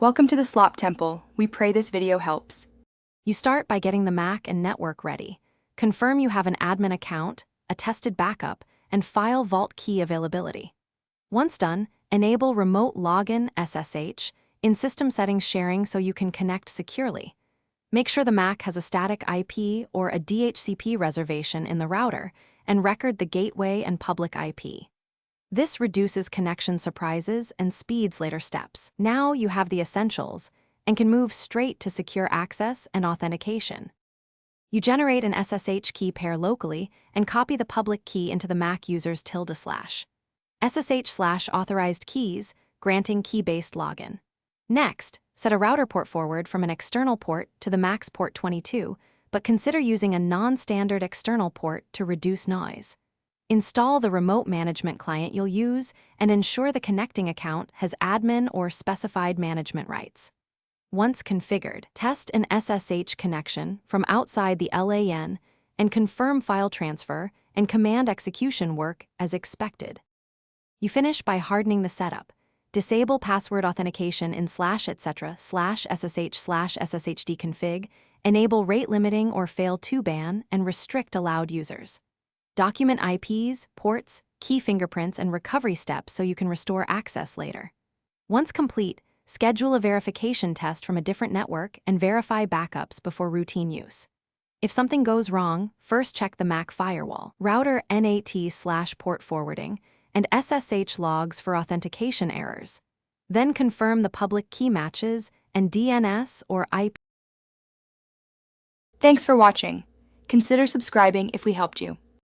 Welcome to the Slop Temple. We pray this video helps. You start by getting the Mac and network ready. Confirm you have an admin account, a tested backup, and file vault key availability. Once done, enable remote login SSH in system settings sharing so you can connect securely. Make sure the Mac has a static IP or a DHCP reservation in the router, and record the gateway and public IP. This reduces connection surprises and speeds later steps. Now you have the essentials and can move straight to secure access and authentication. You generate an SSH key pair locally and copy the public key into the Mac user's // SSH/authorized keys, granting key-based login. Next, set a router port forward from an external port to the Mac's port 22, but consider using a non-standard external port to reduce noise. Install the remote management client you'll use and ensure the connecting account has admin or specified management rights. Once configured, test an SSH connection from outside the LAN and confirm file transfer and command execution work as expected. You finish by hardening the setup. Disable password authentication in /etc/ssh/sshd-config, enable rate limiting or fail2 ban, and restrict allowed users. Document IPs, ports, key fingerprints, and recovery steps so you can restore access later. Once complete, schedule a verification test from a different network and verify backups before routine use. If something goes wrong, first check the Mac firewall, router NAT/port forwarding, and SSH logs for authentication errors. Then confirm the public key matches and DNS or IP. Thanks for watching. Consider subscribing if we helped you.